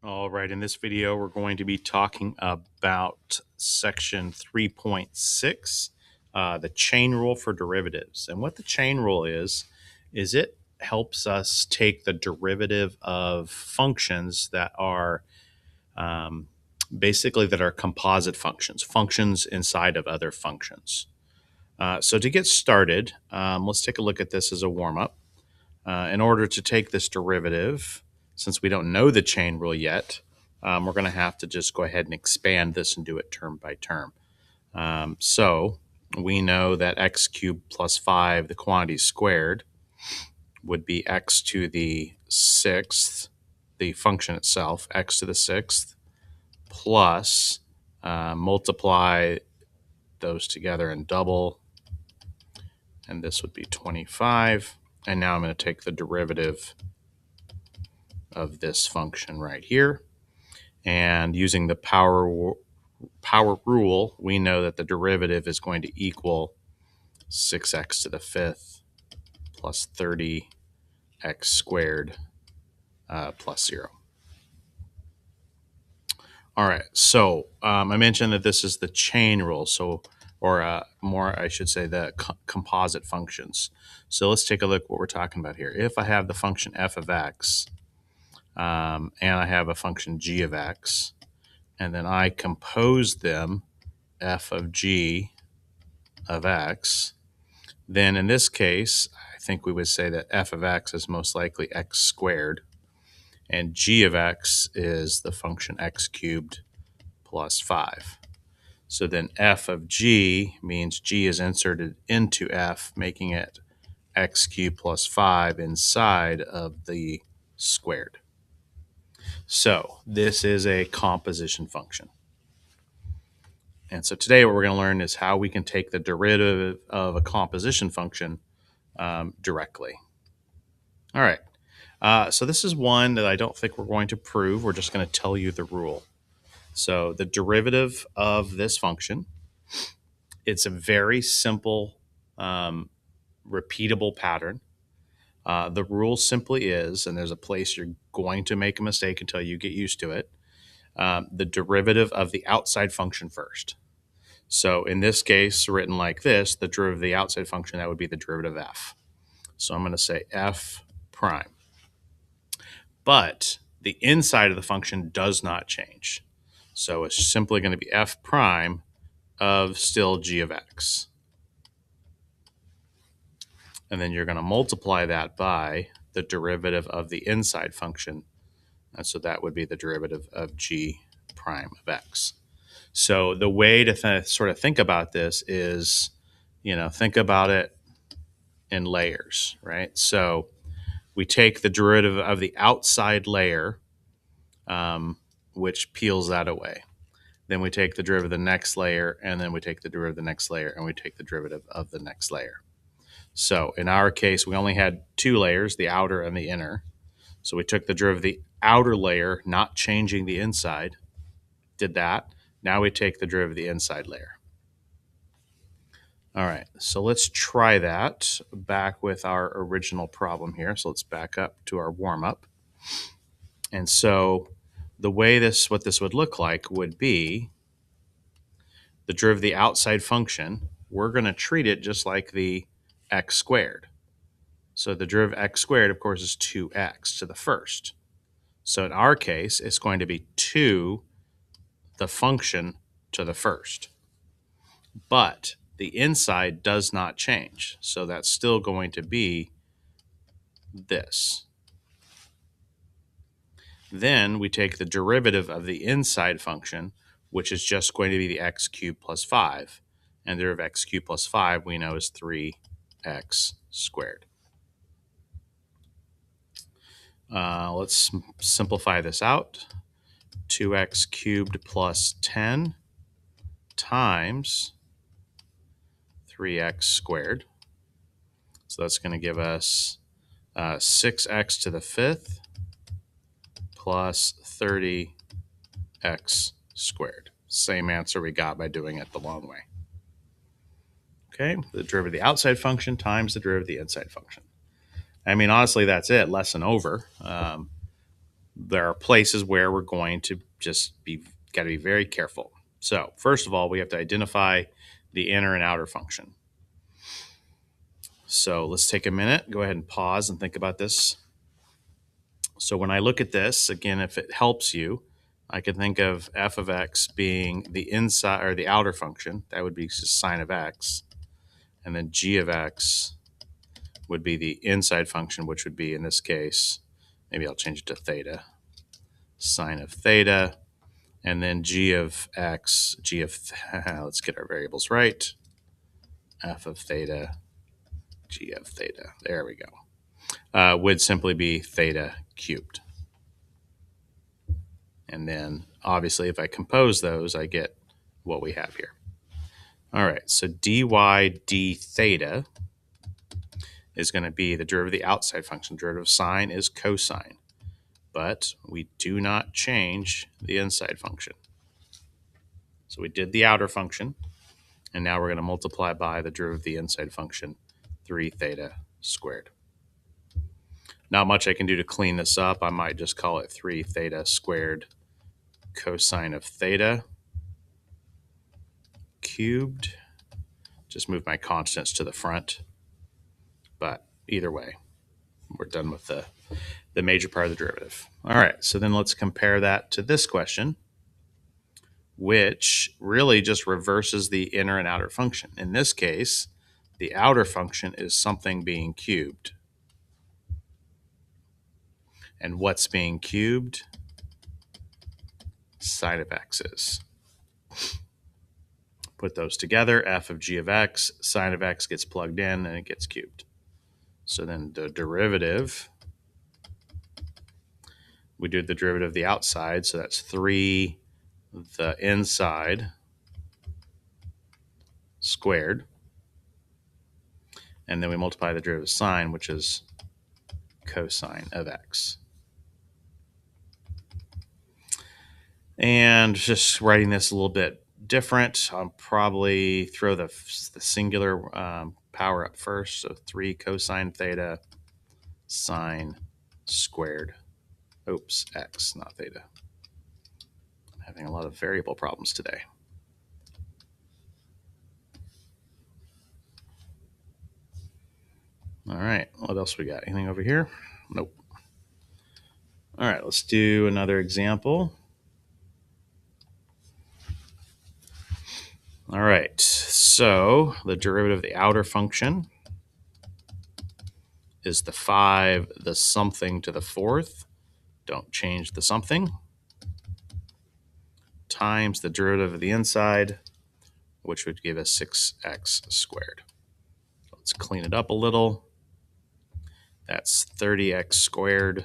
All right, in this video, we're going to be talking about section 3.6, the chain rule for derivatives. And what the chain rule is it helps us take the derivative of functions that are basically that are composite functions, functions inside of other functions. So to get started, let's take a look at this as a warm-up. In order to take this derivative, since we don't know the chain rule yet, we're going to have to just go ahead and expand this and do it term by term. So we know that x cubed plus 5, the quantity squared, would be x to the sixth, the function itself, x to the sixth, plus multiply those together and double, and this would be 25. And now I'm going to take the derivative of this function right here. And using the power rule, we know that the derivative is going to equal 6x to the fifth plus 30x squared plus 0. All right, so I mentioned that this is the chain rule, or more, I should say, the composite functions. So let's take a look at what we're talking about here. If I have the function f of x, and I have a function g of x, and then I compose them f of g of x, then in this case, I think we would say that f of x is most likely x squared, and g of x is the function x cubed plus 5. So then f of g means g is inserted into f, making it x cubed plus 5 inside of the squared. So this is a composition function. And so today what we're going to learn is how we can take the derivative of a composition function directly. All right. So this is one that I don't think we're going to prove. We're just going to tell you the rule. So the derivative of this function, it's a very simple, repeatable pattern. The rule simply is, and there's a place you're going to make a mistake until you get used to it, the derivative of the outside function first. So in this case, written like this, the derivative of the outside function, that would be the derivative of f. So I'm going to say f prime. But the inside of the function does not change. So it's simply going to be f prime of still g of x. And then you're going to multiply that by the derivative of the inside function. And so that would be the derivative of g prime of x. So the way to sort of think about this is, think about it in layers, right? So we take the derivative of the outside layer, which peels that away. Then we take the derivative of the next layer, and then we take the derivative of the next layer, and we take the derivative of the next layer. So in our case, we only had two layers, the outer and the inner. So we took the derivative of the outer layer, not changing the inside, did that. Now we take the derivative of the inside layer. All right, so let's try that back with our original problem here. So let's back up to our warm-up. And so the way what this would look like would be the derivative of the outside function. We're going to treat it just like the x squared. So the derivative of x squared, of course, is 2x to the first. So in our case, it's going to be 2 the function to the first. But the inside does not change. So that's still going to be this. Then we take the derivative of the inside function, which is just going to be the x cubed plus 5. And the derivative of x cubed plus 5 we know is 3x squared. Let's simplify this out. 2x cubed plus 10 times 3x squared. So that's going to give us 6x to the fifth plus 30x squared. Same answer we got by doing it the long way. Okay, the derivative of the outside function times the derivative of the inside function. I mean, honestly, that's it. Lesson over. there are places where we're going to just got to be very careful. So first of all, we have to identify the inner and outer function. So let's take a minute, go ahead and pause and think about this. So when I look at this, again, if it helps you, I can think of f of x being the inside or the outer function. That would be just sine of x. And then g of x would be the inside function, which would be, in this case, maybe I'll change it to theta, sine of theta. And then g of x, let's get our variables right, f of theta, g of theta. There we go. Would simply be theta cubed. And then obviously if I compose those, I get what we have here. All right, so dy d theta is going to be the derivative of the outside function. Derivative of sine is cosine, but we do not change the inside function. So we did the outer function, and now we're going to multiply by the derivative of the inside function, 3 theta squared. Not much I can do to clean this up. I might just call it 3 theta squared cosine of theta cubed. Just move my constants to the front. But either way, we're done with the major part of the derivative. All right, so then let's compare that to this question, which really just reverses the inner and outer function. In this case, the outer function is something being cubed. And what's being cubed? Sine of x is. Put those together, f of g of x, sine of x gets plugged in and it gets cubed. So then the derivative, we do the derivative of the outside, so that's 3 the inside squared. And then we multiply the derivative of sine, which is cosine of x. And just writing this a little bit different, I'll probably throw the singular power up first. So 3 cosine theta sine squared. Oops, x, not theta. I'm having a lot of variable problems today. All right, what else we got? Anything over here? Nope. All right, let's do another example. All right, so the derivative of the outer function is the 5 the something to the 4th. Don't change the something. Times the derivative of the inside, which would give us 6x squared. Let's clean it up a little. That's 30x squared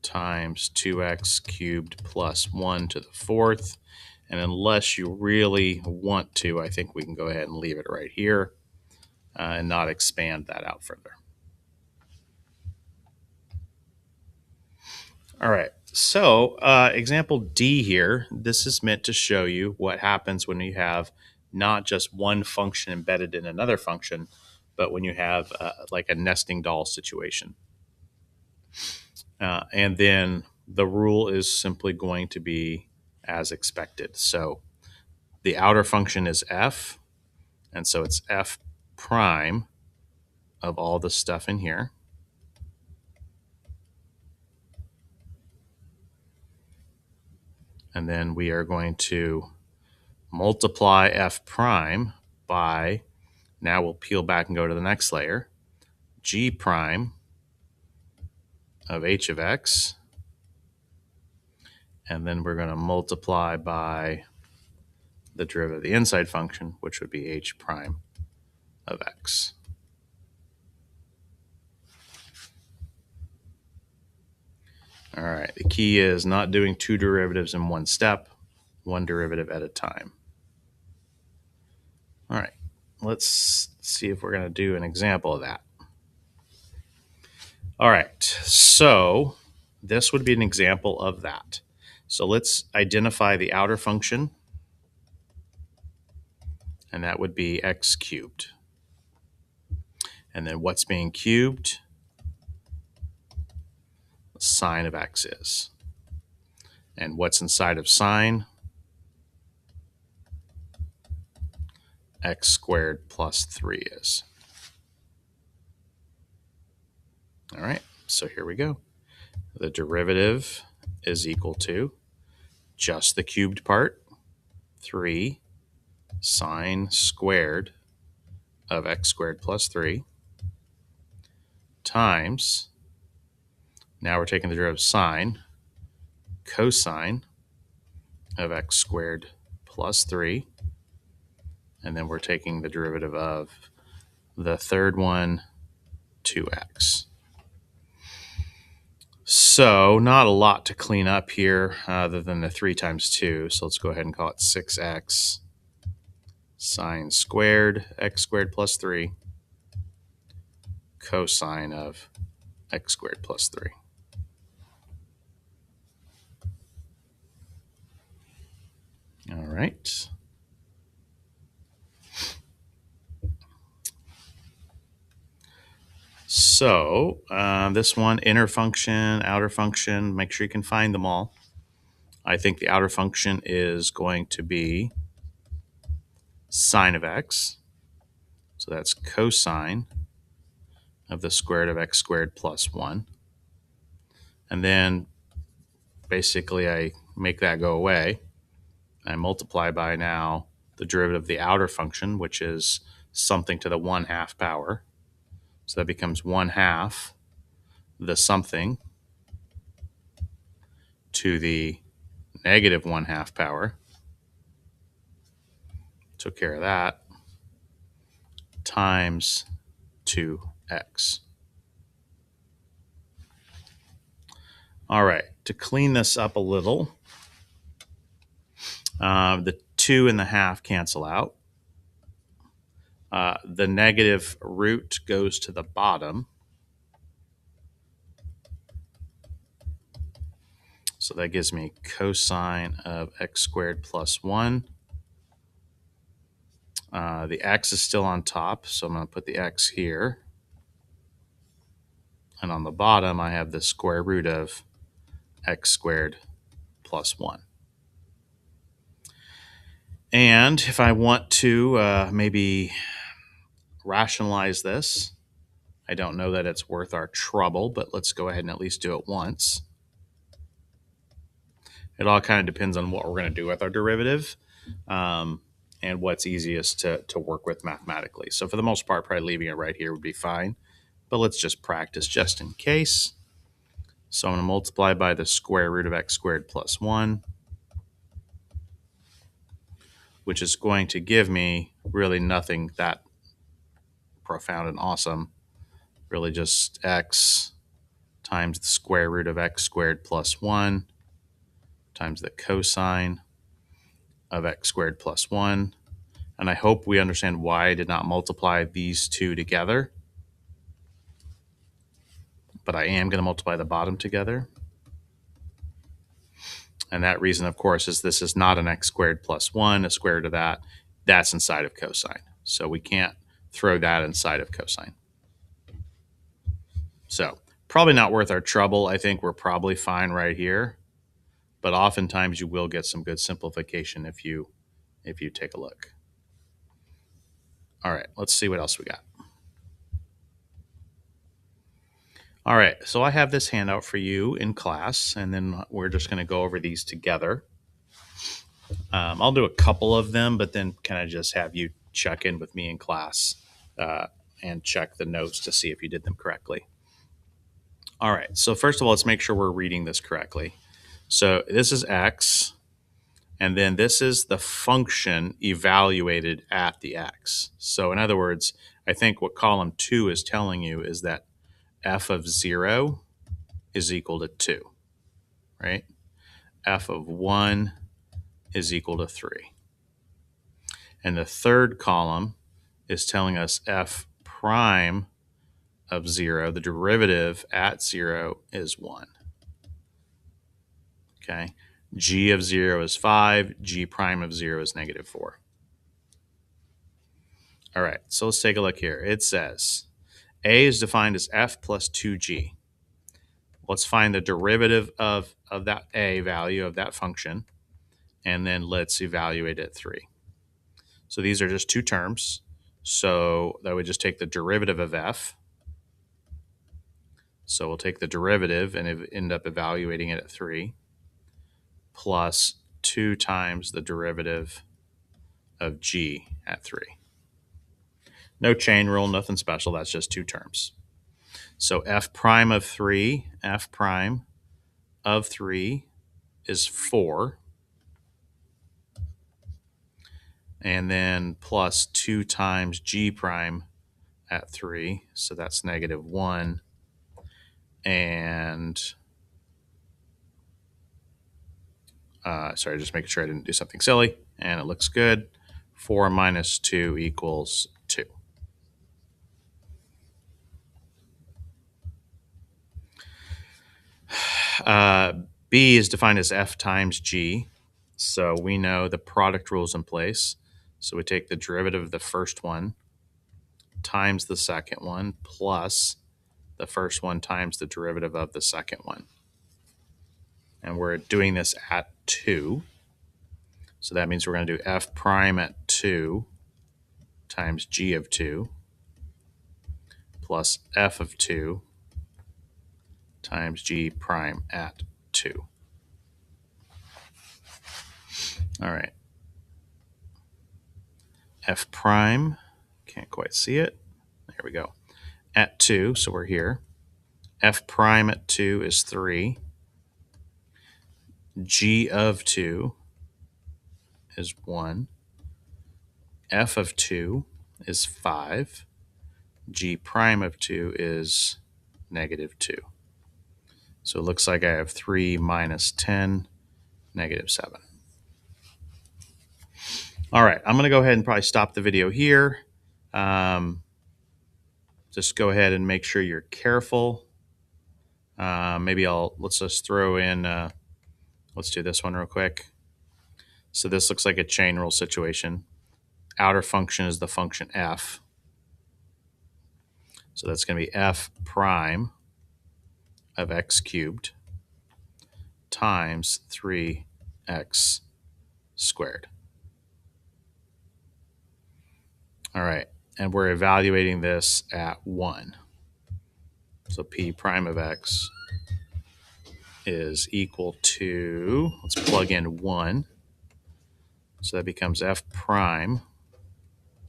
times 2x cubed plus 1 to the 4th. And unless you really want to, I think we can go ahead and leave it right here and not expand that out further. All right, so example D here, this is meant to show you what happens when you have not just one function embedded in another function, but when you have like a nesting doll situation. And then the rule is simply going to be as expected. So the outer function is f, and so it's f prime of all the stuff in here. And then we are going to multiply f prime by, now we'll peel back and go to the next layer, g prime of h of x. And then we're going to multiply by the derivative of the inside function, which would be h prime of x. All right, the key is not doing 2 derivatives in one step, 1 derivative at a time. All right, let's see if we're going to do an example of that. All right, so this would be an example of that. So let's identify the outer function, and that would be x cubed. And then what's being cubed? sine of x is. And what's inside of sine? X squared plus 3 is. All right, so here we go. The derivative is equal to just the cubed part, 3 sine squared of x squared plus 3 times, now we're taking the derivative of sine, cosine of x squared plus 3, and then we're taking the derivative of the third one, 2x. So not a lot to clean up here other than the 3 times 2. So let's go ahead and call it 6x sine squared x squared plus 3 cosine of x squared plus 3. All right. So this one, inner function, outer function, make sure you can find them all. I think the outer function is going to be sine of x. So that's cosine of the square root of x squared plus 1. And then basically I make that go away. I multiply by now the derivative of the outer function, which is something to the 1/2 power. So that becomes 1/2 the something to the negative 1/2 power. Took care of that. Times 2x. All right, to clean this up a little, the 2 and the half cancel out. The negative root goes to the bottom. So that gives me cosine of x squared plus 1. The x is still on top, so I'm going to put the x here. And on the bottom, I have the square root of x squared plus 1. And if I want to maybe rationalize this, I don't know that it's worth our trouble, but let's go ahead and at least do it once. It all kind of depends on what we're going to do with our derivative and what's easiest to work with mathematically. So for the most part, probably leaving it right here would be fine. But let's just practice just in case. So I'm going to multiply by the square root of x squared plus 1, which is going to give me really nothing that profound and awesome. Really just x times the square root of x squared plus 1 times the cosine of x squared plus 1. And I hope we understand why I did not multiply these two together. But I am going to multiply the bottom together. And that reason, of course, is this is not an x squared plus 1, a square root of that. That's inside of cosine. So we can't throw that inside of cosine. So probably not worth our trouble. I think we're probably fine right here. But oftentimes you will get some good simplification if you take a look. All right, let's see what else we got. All right, so I have this handout for you in class, and then we're just going to go over these together. I'll do a couple of them, but then kind of just have you check in with me in class and check the notes to see if you did them correctly. All right, so first of all, let's make sure we're reading this correctly. So this is x, and then this is the function evaluated at the x. So in other words, I think what column 2 is telling you is that f of 0 is equal to 2, right? F of 1 is equal to 3. And the third column is telling us f prime of 0, the derivative at 0 is 1. Okay, g of 0 is 5, g prime of 0 is negative 4. All right, so let's take a look here. It says a is defined as f plus 2g. Let's find the derivative of that a value of that function, and then let's evaluate it at 3. So these are just two terms. So that would just take the derivative of f. So we'll take the derivative and end up evaluating it at 3, plus 2 times the derivative of g at 3. No chain rule, nothing special. That's just two terms. So f prime of 3 is 4. And then plus 2 times g prime at 3. So that's -1. And sorry, just making sure I didn't do something silly. And it looks good. 4 minus 2 equals 2. B is defined as f times g. So we know the product rule is in place. So we take the derivative of the first one times the second one plus the first one times the derivative of the second one. And we're doing this at 2. So that means we're going to do f prime at 2 times g of 2 plus f of 2 times g prime at 2. All right. F prime, can't quite see it. There we go. At 2, so we're here. F prime at 2 is 3. G of 2 is 1. F of 2 is 5. G prime of 2 is -2. So it looks like I have 3 minus 10, -7. All right, I'm going to go ahead and probably stop the video here. Just go ahead and make sure you're careful. Maybe let's just throw in, let's do this one real quick. So this looks like a chain rule situation. Outer function is the function f. So that's going to be f prime of x cubed times 3x squared. All right, and we're evaluating this at 1. So p prime of x is equal to, let's plug in 1. So that becomes f prime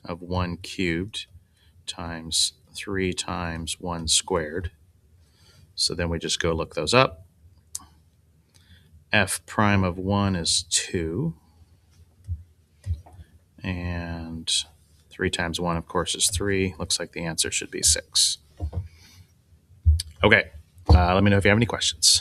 of 1 cubed times 3 times 1 squared. So then we just go look those up. F prime of 1 is 2. And 3 times 1, of course, is 3. Looks like the answer should be 6. Okay, let me know if you have any questions.